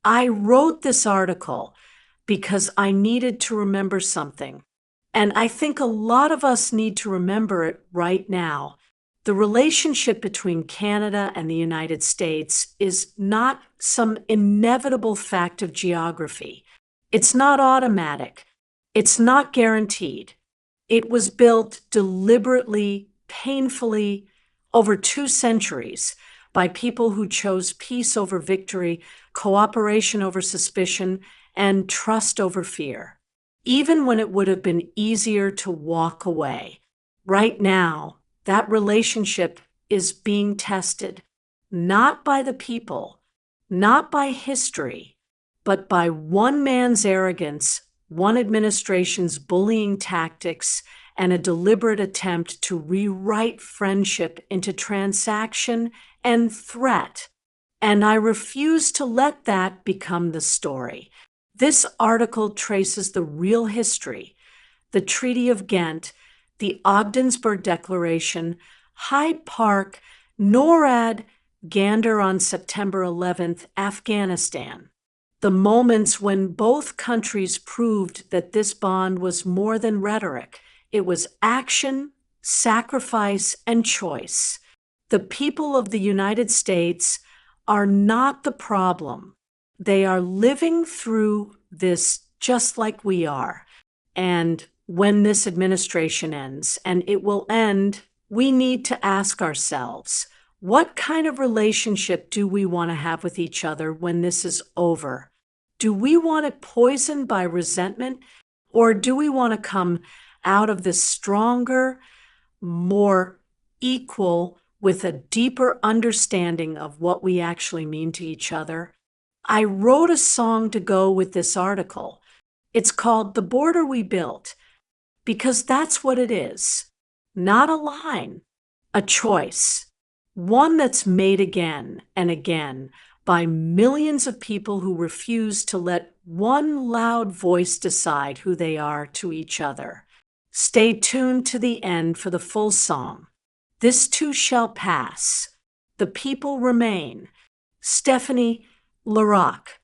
I wrote this article because I needed to remember something. And I think a lot of us need to remember it right now. The relationship between Canada and the United States is not some inevitable fact of geography. It's not automatic. It's not guaranteed. It was built deliberately, painfully, over 2 centuries by people who chose peace over victory, cooperation over suspicion, and trust over fear, even when it would have been easier to walk away. Right now, that relationship is being tested, not by the people, not by history, but by one man's arrogance, one administration's bullying tactics, and a deliberate attempt to rewrite friendship into transaction and threat. And I refuse to let that become the story. This article traces the real history: the Treaty of Ghent, the Ogdensburg Declaration, Hyde Park, NORAD, Gander on September 11th, Afghanistan. The moments when both countries proved that this bond was more than rhetoric. It was action, sacrifice, and choice. The people of the United States are not the problem. They are living through this just like we are. And when this administration ends, and it will end, we need to ask ourselves, what kind of relationship do we want to have with each other when this is over? Do we want it poisoned by resentment, or do we want to come out of this stronger, more equal, with a deeper understanding of what we actually mean to each other? I wrote a song to go with this article. It's called The Border We Built, because that's what it is. Not a line, a choice. One that's made again and again by millions of people who refuse to let one loud voice decide who they are to each other. Stay tuned to the end for the full song. This too shall pass. The people remain. Stephanie Larocque.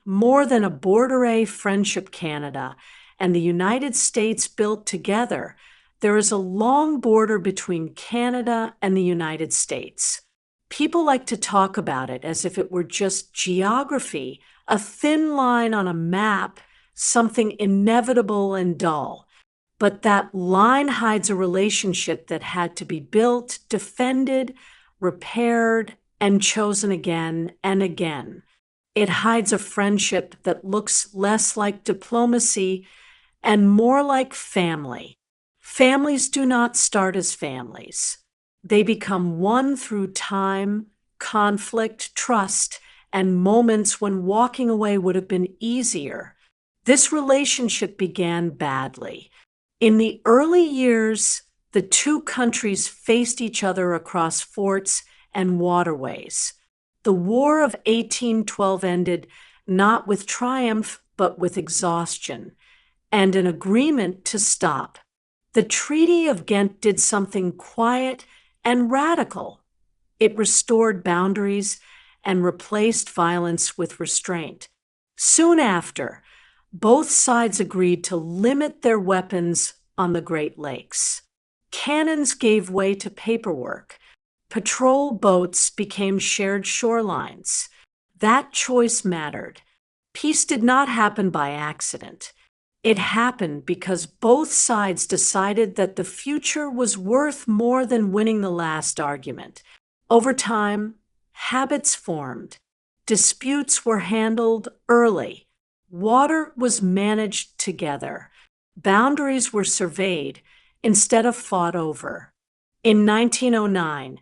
More than a border friendship, Canada and the United States built together, there is a long border between Canada and the United States. People like to talk about it as if it were just geography, a thin line on a map, something inevitable and dull. But that line hides a relationship that had to be built, defended, repaired, and chosen again and again. It hides a friendship that looks less like diplomacy and more like family. Families do not start as families. They become one through time, conflict, trust, and moments when walking away would have been easier. This relationship began badly. In the early years, the two countries faced each other across forts and waterways. The War of 1812 ended not with triumph, but with exhaustion, and an agreement to stop. The Treaty of Ghent did something quiet and radical. It restored boundaries and replaced violence with restraint. Soon after, both sides agreed to limit their weapons on the Great Lakes. Cannons gave way to paperwork. Patrol boats became shared shorelines. That choice mattered. Peace did not happen by accident. It happened because both sides decided that the future was worth more than winning the last argument. Over time, habits formed. Disputes were handled early. Water was managed together. Boundaries were surveyed instead of fought over. In 1909,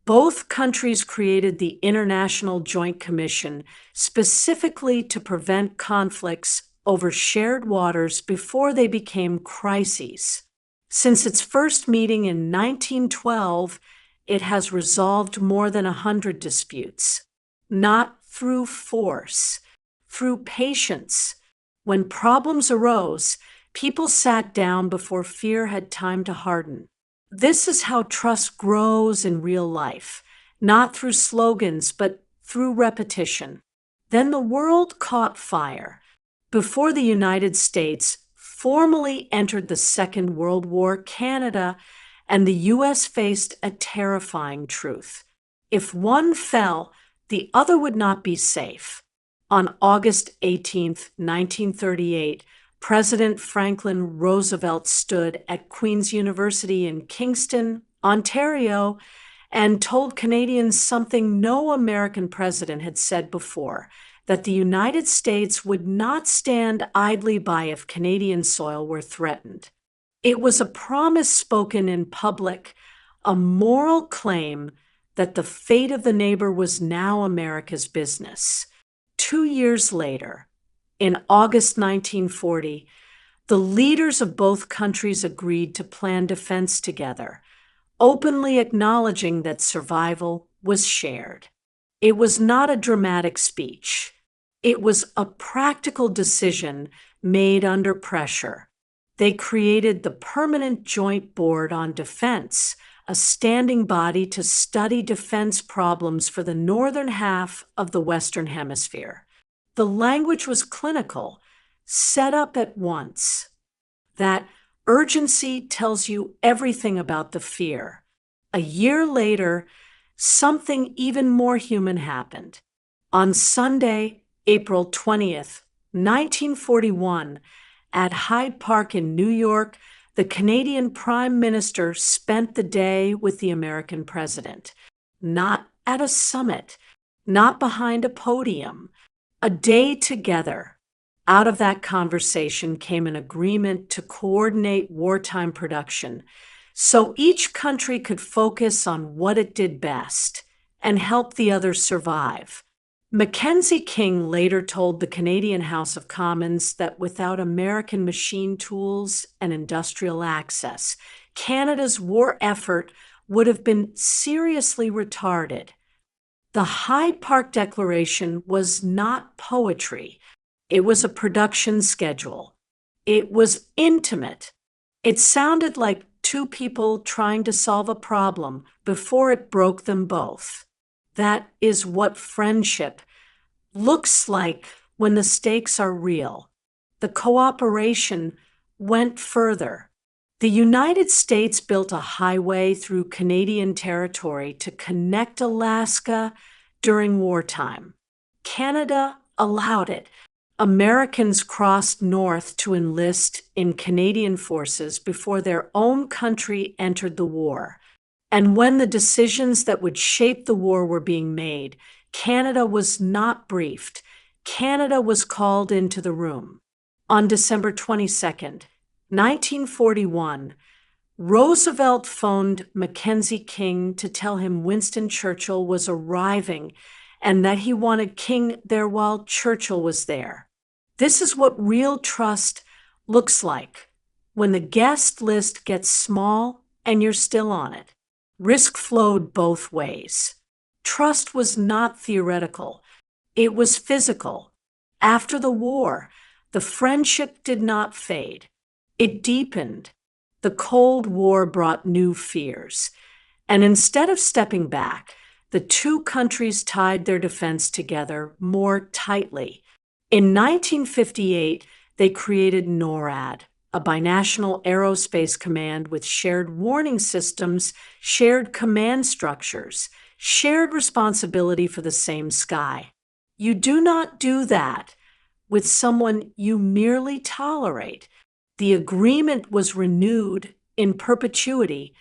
both countries created the International Joint Commission specifically to prevent conflicts over shared waters before they became crises. Since its first meeting in 1912, it has resolved more than 100 disputes, not through force, through patience. When problems arose, people sat down before fear had time to harden. This is how trust grows in real life, not through slogans, but through repetition. Then the world caught fire. Before the United States formally entered the Second World War, Canada and the U.S. faced a terrifying truth. If one fell, the other would not be safe. On August 18, 1938, President Franklin Roosevelt stood at Queen's University in Kingston, Ontario, and told Canadians something no American president had said before, that the United States would not stand idly by if Canadian soil were threatened. It was a promise spoken in public, a moral claim that the fate of the neighbor was now America's business. 2 years later, in August 1940, the leaders of both countries agreed to plan defense together, openly acknowledging that survival was shared. It was not a dramatic speech. It was a practical decision made under pressure. They created the Permanent Joint Board on Defense, a standing body to study defense problems for the northern half of the Western Hemisphere. The language was clinical, set up at once. That urgency tells you everything about the fear. A year later, something even more human happened. On Sunday, April 20th, 1941, at Hyde Park in New York, the Canadian Prime Minister spent the day with the American president. Not at a summit, not behind a podium, a day together. Out of that conversation came an agreement to coordinate wartime production, so each country could focus on what it did best and help the other survive. Mackenzie King later told the Canadian House of Commons that without American machine tools and industrial access, Canada's war effort would have been seriously retarded. The Hyde Park Declaration was not poetry. It was a production schedule. It was intimate. It sounded like two people trying to solve a problem before it broke them both. That is what friendship looks like when the stakes are real. The cooperation went further. The United States built a highway through Canadian territory to connect Alaska during wartime. Canada allowed it. Americans crossed north to enlist in Canadian forces before their own country entered the war. And when the decisions that would shape the war were being made, Canada was not briefed. Canada was called into the room. On December 22nd, 1941, Roosevelt phoned Mackenzie King to tell him Winston Churchill was arriving and that he wanted King there while Churchill was there. This is what real trust looks like, when the guest list gets small and you're still on it. Risk flowed both ways. Trust was not theoretical. It was physical. After the war, the friendship did not fade. It deepened. The Cold War brought new fears. And instead of stepping back, the two countries tied their defense together more tightly. In 1958, they created NORAD, a binational aerospace command with shared warning systems, shared command structures, shared responsibility for the same sky. You do not do that with someone you merely tolerate. The agreement was renewed in perpetuity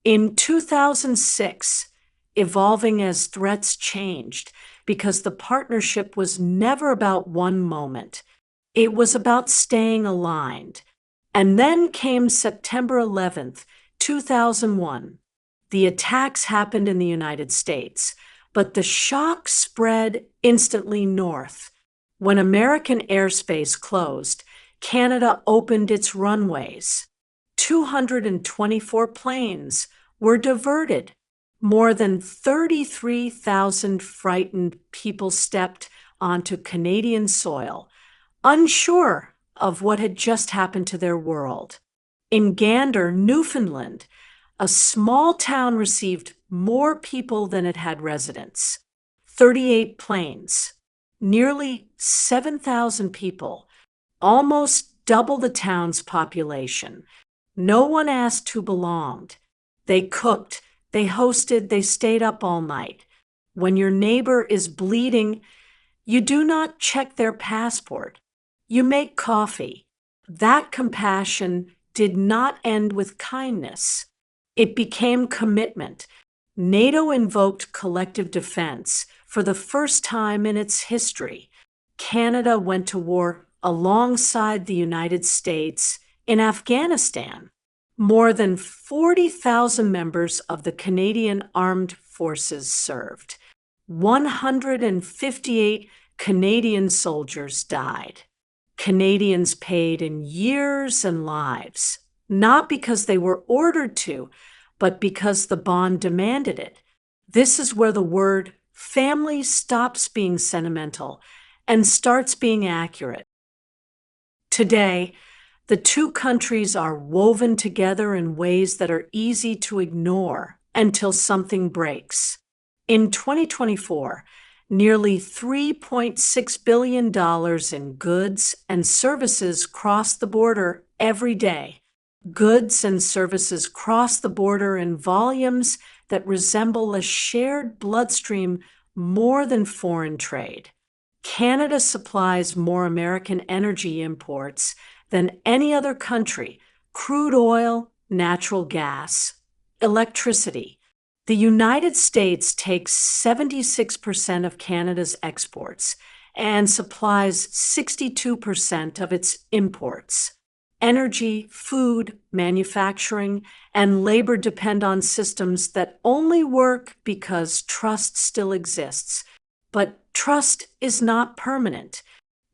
in 2006, evolving as threats changed, because the partnership was never about one moment. It was about staying aligned. And then came September 11th, 2001. The attacks happened in the United States, but the shock spread instantly north. When American airspace closed, Canada opened its runways. 224 planes were diverted. More than 33,000 frightened people stepped onto Canadian soil, unsure of what had just happened to their world. In Gander, Newfoundland, A small town received more people than it had residents. 38 planes, nearly 7,000 people, almost double the town's population. No one asked who belonged. They cooked, they hosted, they stayed up all night. When your neighbor is bleeding, you do not check their passport. You make coffee. That compassion did not end with kindness. It became commitment. NATO invoked collective defense for the first time in its history. Canada went to war alongside the United States in Afghanistan. More than 40,000 members of the Canadian Armed Forces served. 158 Canadian soldiers died. Canadians paid in years and lives, not because they were ordered to, but because the bond demanded it. This is where the word family stops being sentimental and starts being accurate. Today, the two countries are woven together in ways that are easy to ignore until something breaks. In 2024, nearly $3.6 billion in goods and services cross the border every day. Goods and services cross the border in volumes that resemble a shared bloodstream more than foreign trade. Canada supplies more American energy imports than any other country: crude oil, natural gas, electricity. The United States takes 76% of Canada's exports and supplies 62% of its imports. Energy, food, manufacturing, and labor depend on systems that only work because trust still exists. But trust is not permanent.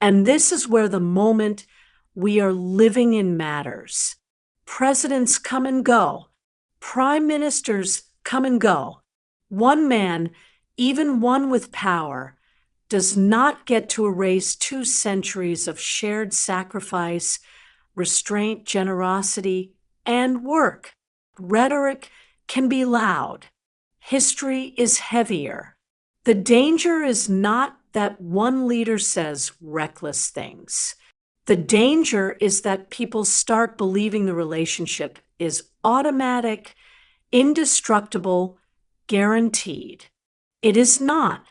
And this is where the moment we are living in matters. Presidents come and go. Prime ministers come and go. One man, even one with power, does not get to erase 2 centuries of shared sacrifice, restraint, generosity, and work. Rhetoric can be loud. History is heavier. The danger is not that one leader says reckless things. The danger is that people start believing the relationship is automatic, indestructible, guaranteed. It is not.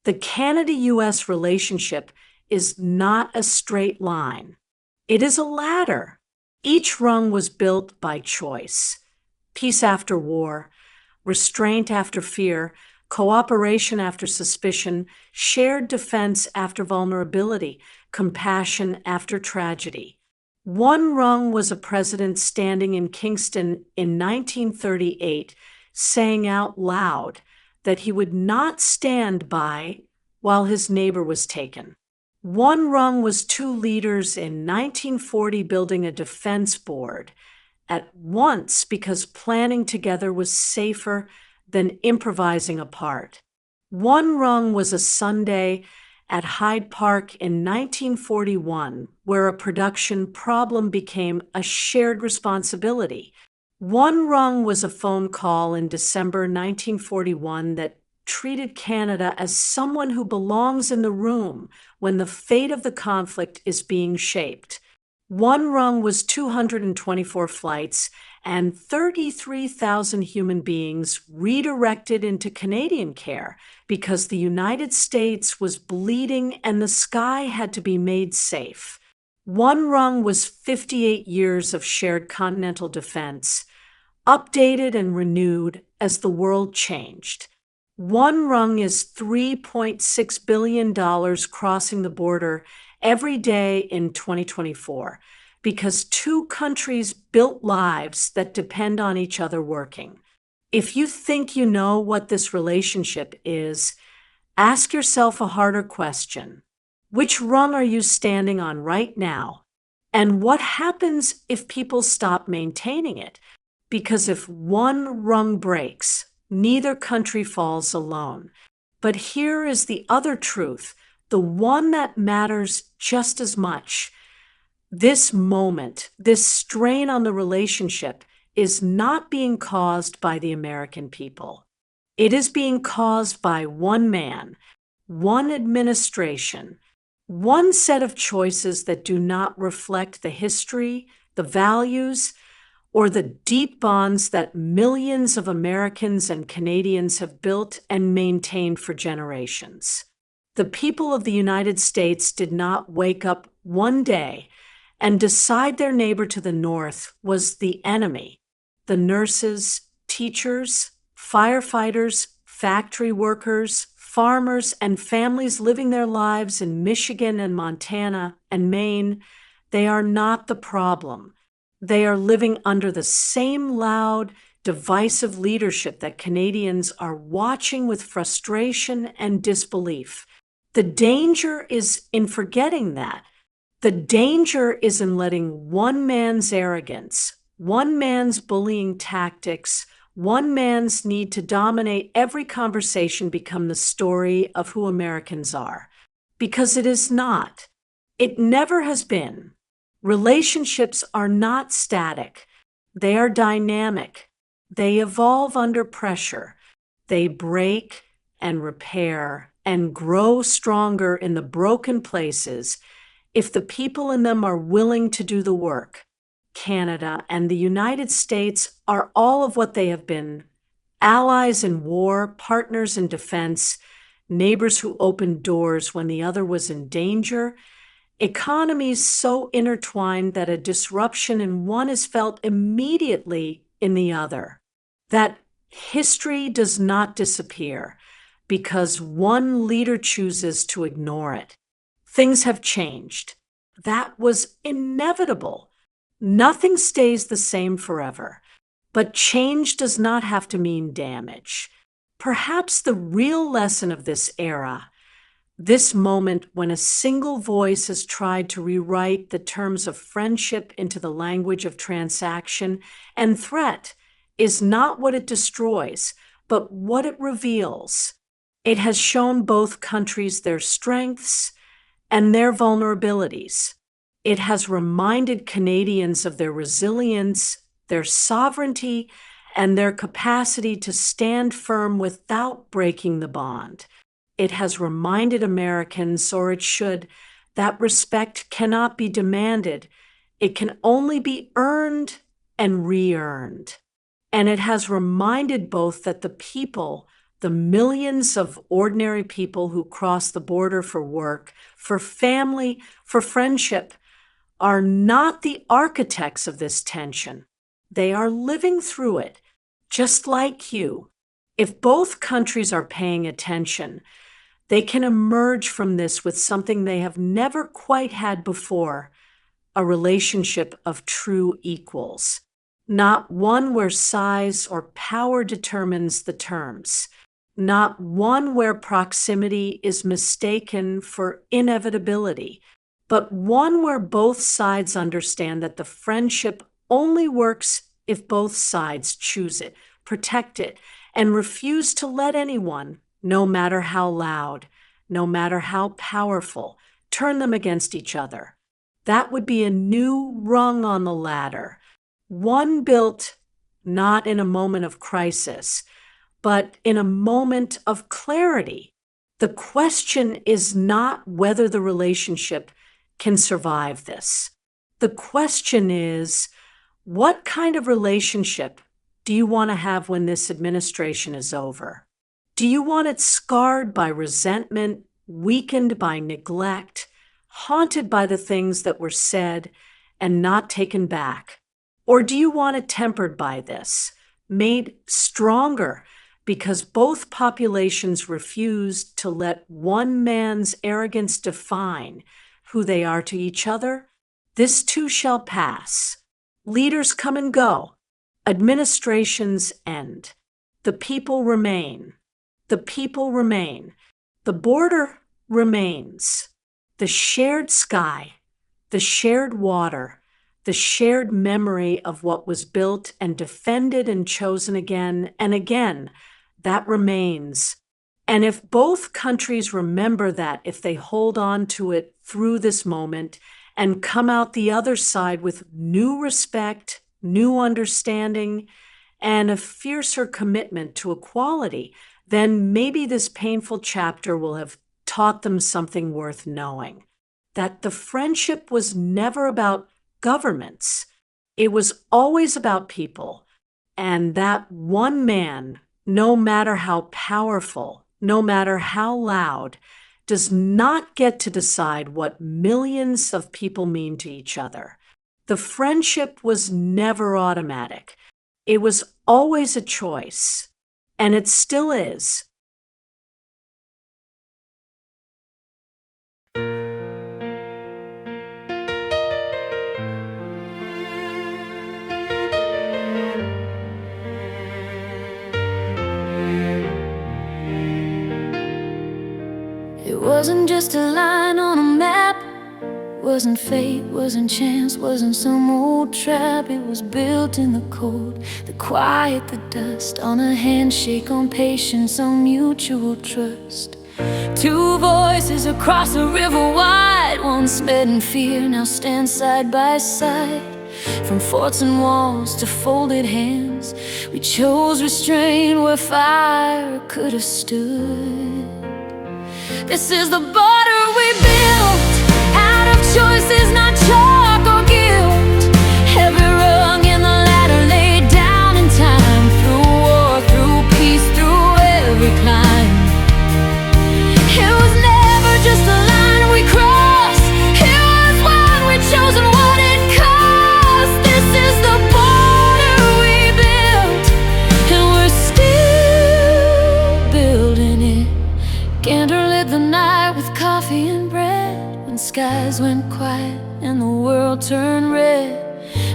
The Canada-US relationship is not a straight line. It is a ladder. Each rung was built by choice. Peace after war, restraint after fear, cooperation after suspicion, shared defense after vulnerability, compassion after tragedy. One rung was a president standing in Kingston in 1938, saying out loud that he would not stand by while his neighbor was taken. One rung was 2 leaders in 1940 building a defense board at once because planning together was safer than improvising apart. One rung was a Sunday at Hyde Park in 1941, where a production problem became a shared responsibility. One rung was a phone call in December 1941 that treated Canada as someone who belongs in the room when the fate of the conflict is being shaped. One rung was 224 flights and 33,000 human beings redirected into Canadian care because the United States was bleeding and the sky had to be made safe. One rung was 58 years of shared continental defense, updated and renewed as the world changed. One rung is $3.6 billion crossing the border every day in 2024 because 2 countries built lives that depend on each other working. If you think you know what this relationship is, ask yourself a harder question. Which rung are you standing on right now? And what happens if people stop maintaining it? Because if one rung breaks, neither country falls alone. But here is the other truth, the one that matters just as much. This moment, this strain on the relationship, is not being caused by the American people. It is being caused by one man, one administration, one set of choices that do not reflect the history, the values, or the deep bonds that millions of Americans and Canadians have built and maintained for generations. The people of the United States did not wake up one day and decide their neighbor to the north was the enemy. The nurses, teachers, firefighters, factory workers, farmers, and families living their lives in Michigan and Montana and Maine, they are not the problem. They are living under the same loud, divisive leadership that Canadians are watching with frustration and disbelief. The danger is in forgetting that. The danger is in letting one man's arrogance, one man's bullying tactics, one man's need to dominate every conversation become the story of who Americans are. Because it is not. It never has been. Relationships are not static. They are dynamic. They evolve under pressure. They break and repair and grow stronger in the broken places if the people in them are willing to do the work. Canada and the United States are all of what they have been: allies in war, partners in defense, neighbors who opened doors when the other was in danger, economies so intertwined that a disruption in one is felt immediately in the other. That history does not disappear because one leader chooses to ignore it. Things have changed. That was inevitable. Nothing stays the same forever, but change does not have to mean damage. Perhaps the real lesson of this era, this moment when a single voice has tried to rewrite the terms of friendship into the language of transaction and threat, is not what it destroys, but what it reveals. It has shown both countries their strengths and their vulnerabilities. It has reminded Canadians of their resilience, their sovereignty, and their capacity to stand firm without breaking the bond. It has reminded Americans, or it should, that respect cannot be demanded. It can only be earned and re-earned. And it has reminded both that the people, the millions of ordinary people who cross the border for work, for family, for friendship, are not the architects of this tension. They are living through it, just like you. If both countries are paying attention, they can emerge from this with something they have never quite had before, a relationship of true equals. Not one where size or power determines the terms. Not one where proximity is mistaken for inevitability, but one where both sides understand that the friendship only works if both sides choose it, protect it, and refuse to let anyone, no matter how loud, no matter how powerful, turn them against each other. That would be a new rung on the ladder, one built not in a moment of crisis, but in a moment of clarity. The question is not whether the relationship can survive this. The question is, what kind of relationship do you want to have when this administration is over? Do you want it scarred by resentment, weakened by neglect, haunted by the things that were said and not taken back? Or do you want it tempered by this, made stronger because both populations refused to let one man's arrogance define who they are to each other? This too shall pass. Leaders come and go. Administrations end. The people remain. The people remain. The border remains. The shared sky, the shared water, the shared memory of what was built and defended and chosen again and again, that remains. And if both countries remember that, if they hold on to it through this moment and come out the other side with new respect new understanding, and a fiercer commitment to equality, then maybe this painful chapter will have taught them something worth knowing. That the friendship was never about governments. It was always about people. And that one man, no matter how powerful, no matter how loud, does not get to decide what millions of people mean to each other. The friendship was never automatic. It was always a choice, and it still is. It wasn't just a line on a map. Wasn't fate, wasn't chance, wasn't some old trap. It was built in the cold, the quiet, the dust. On a handshake, on patience, on mutual trust. Two voices across a river wide. Once met in fear, now stand side by side. From forts and walls to folded hands, we chose restraint where fire could have stood. This is the border we built out of choices, not chalk or guilt. Every rung in the ladder laid down in time. Through war, through peace, through every climb. It was never just a line we crossed. It was one we chose and what it cost. This is the border we built, and we're still building it. Gander lit the night with coffee and bread. When skies went quiet and the world turned red,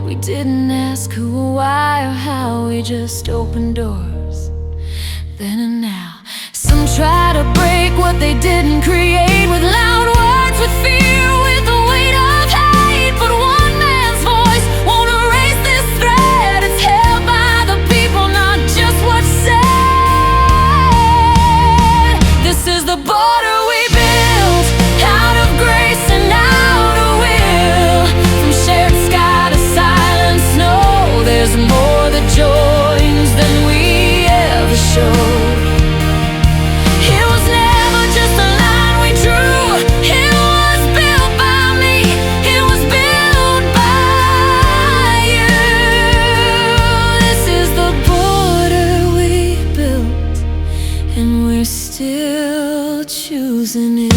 we didn't ask who or why or how. We just opened doors, then and now. Some try to break what they didn't create, with loud words, with fear, with the weight of hate. But one man's voice won't erase this thread. It's held by the people, not just what's said. This is the border we built out of grace and out of will. From shared sky to silent snow, there's more that joins than we ever showed. It was never just a line we drew. It was built by me. It was built by you. This is the border we built, and we're still choosing it.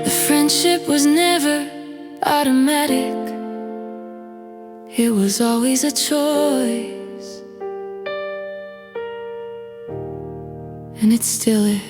The friendship was never automatic. It was always a choice, and it still is.